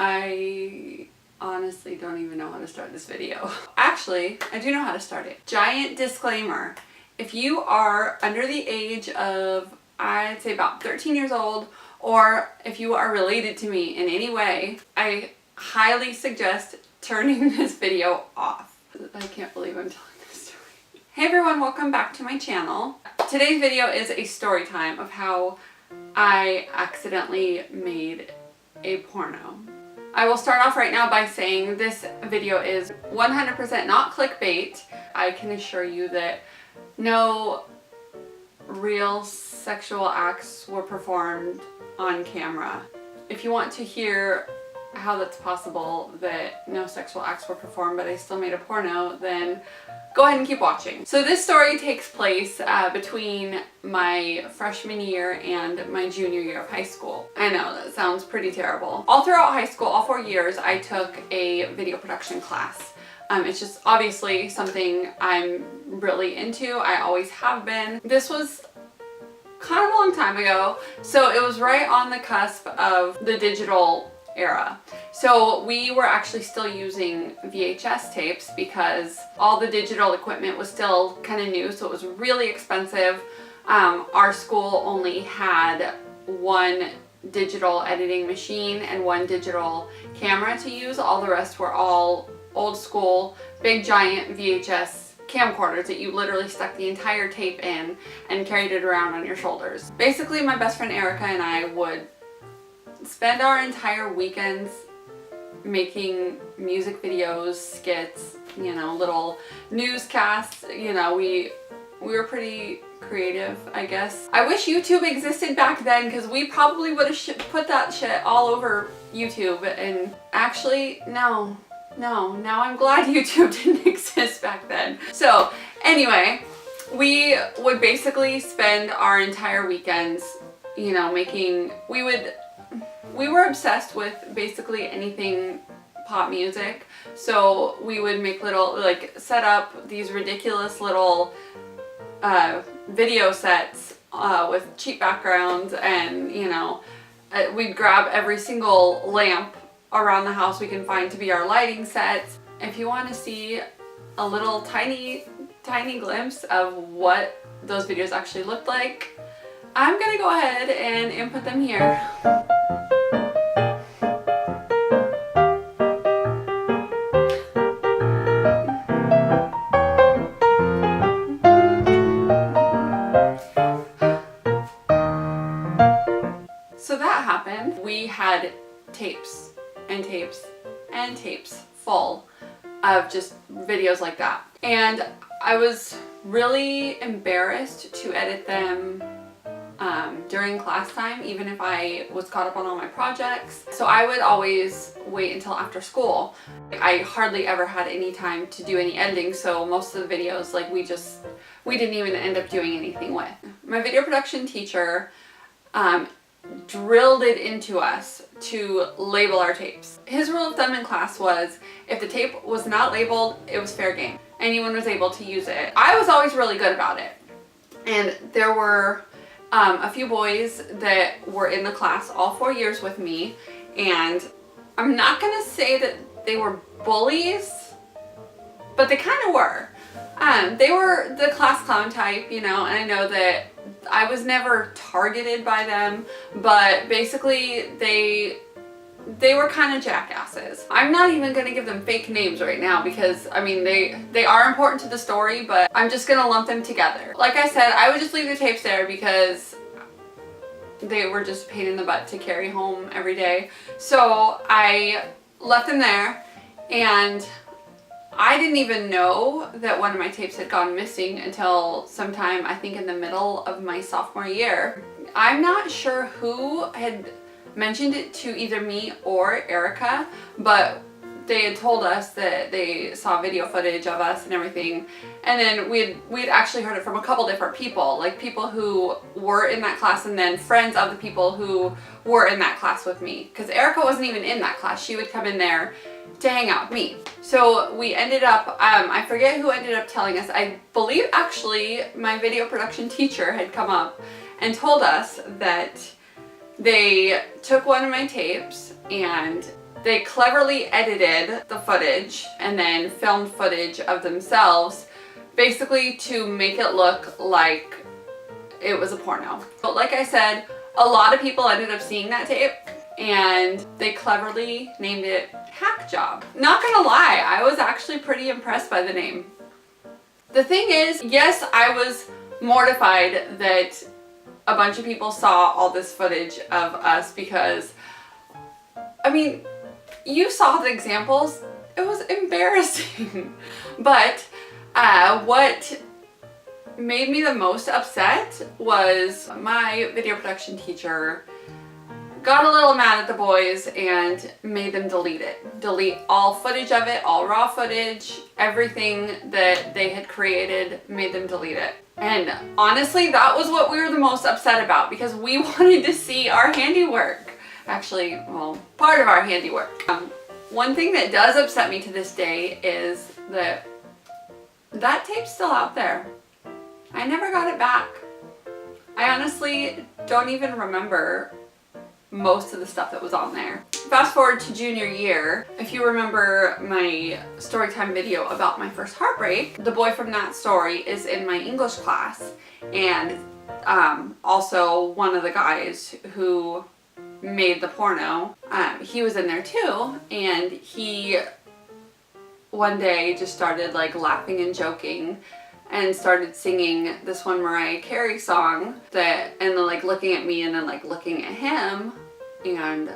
I honestly don't even know how to start this video. Actually, I do know how to start it. Giant disclaimer. If you are under the age of, I'd say about 13 years old, or if you are related to me in any way, I highly suggest turning this video off. I can't believe I'm telling this story. Hey everyone, welcome back to my channel. Today's video is a story time of how I accidentally made a porno. I will start off right now by saying this video is 100% not clickbait. I can assure you that no real sexual acts were performed on camera. If you want to hear how that's possible that no sexual acts were performed but I still made a porno, then go ahead and keep watching. So this story takes place between my freshman year and my junior year of high school. I know, that sounds pretty terrible. All throughout high school, all 4 years, I took a video production class. It's just obviously something I'm really into. I always have been. This was kind of a long time ago, so it was right on the cusp of the digital era. So we were actually still using VHS tapes because all the digital equipment was still kind of new, so it was really expensive. Our school only had one digital editing machine and one digital camera to use. All the rest were all old school, big giant VHS camcorders that you literally stuck the entire tape in and carried it around on your shoulders. Basically, my best friend Erica and I would spend our entire weekends making music videos, skits, you know, little newscasts. You know, we were pretty creative, I guess. I wish YouTube existed back then, because we probably would have put that shit all over YouTube. And actually, no, now I'm glad YouTube didn't exist back then. So anyway, we would basically spend our entire weekends, you know, we were obsessed with basically anything pop music. So we would make little, like, set up these ridiculous little video sets with cheap backgrounds, and, you know, we'd grab every single lamp around the house we can find to be our lighting sets. If you want to see a little tiny glimpse of what those videos actually looked like, I'm gonna go ahead and input them here. So that happened. We had tapes and tapes and tapes full of just videos like that. And I was really embarrassed to edit them during class time, even if I was caught up on all my projects. So I would always wait until after school. I hardly ever had any time to do any editing, so most of the videos, like, we didn't even end up doing anything with. My video production teacher drilled it into us to label our tapes. His rule of thumb in class was, if the tape was not labeled, it was fair game. Anyone was able to use it. I was always really good about it. And there were a few boys that were in the class all 4 years with me, and I'm not gonna say that they were bullies, but they kind of were. They were the class clown type, you know, and I know that I was never targeted by them, but basically they were kind of jackasses. I'm not even gonna give them fake names right now because, I mean, they are important to the story, but I'm just gonna lump them together. Like I said, I would just leave the tapes there because they were just a pain in the butt to carry home every day. So I left them there, and I didn't even know that one of my tapes had gone missing until sometime, I think, in the middle of my sophomore year. I'm not sure who had mentioned it to either me or Erica, but they had told us that they saw video footage of us and everything. And then we'd actually heard it from a couple different people, like people who were in that class and then friends of the people who were in that class with me. Because Erica wasn't even in that class. She would come in there to hang out with me. So we ended up, I forget who ended up telling us. I believe actually my video production teacher had come up and told us that they took one of my tapes and they cleverly edited the footage and then filmed footage of themselves, basically to make it look like it was a porno. But like I said, a lot of people ended up seeing that tape and they cleverly named it Hack Job. Not gonna lie, I was actually pretty impressed by the name. The thing is, yes, I was mortified that a bunch of people saw all this footage of us because, I mean, you saw the examples. It was embarrassing. But what made me the most upset was my video production teacher got a little mad at the boys and made them delete it. Delete all footage of it, all raw footage, everything that they had created, made them delete it. And honestly, that was what we were the most upset about because we wanted to see our handiwork. Actually, well, part of our handiwork. One thing that does upset me to this day is that that tape's still out there. I never got it back. I honestly don't even remember most of the stuff that was on there. Fast forward to junior year, if you remember my story time video about my first heartbreak, the boy from that story is in my English class, and also one of the guys who made the porno, he was in there too, and he one day just started like laughing and joking and started singing this one Mariah Carey song and then like looking at me and then like looking at him, and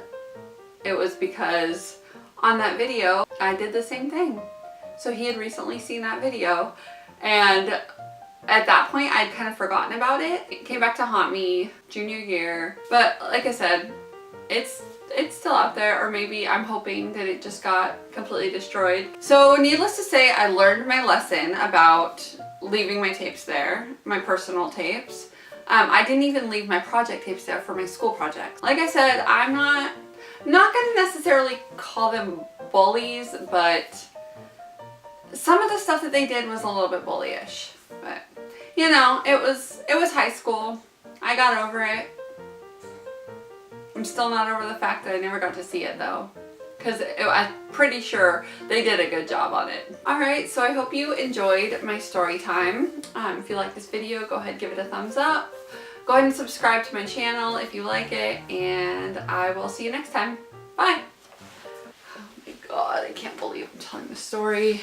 it was because on that video I did the same thing. So he had recently seen that video, and at that point I'd kind of forgotten about it. It came back to haunt me junior year, but like I said, it's still out there, or maybe I'm hoping that it just got completely destroyed. So needless to say, I learned my lesson about leaving my tapes there, my personal tapes. I didn't even leave my project tapes there for my school projects. Like I said, I'm not gonna necessarily call them bullies, but some of the stuff that they did was a little bit bullyish. But you know, it was high school. I got over it. I'm still not over the fact that I never got to see it though, because I'm pretty sure they did a good job on it. Alright, so I hope you enjoyed my story time. If you like this video, go ahead and give it a thumbs up. Go ahead and subscribe to my channel if you like it, and I will see you next time. Bye! Oh my god, I can't believe I'm telling the story.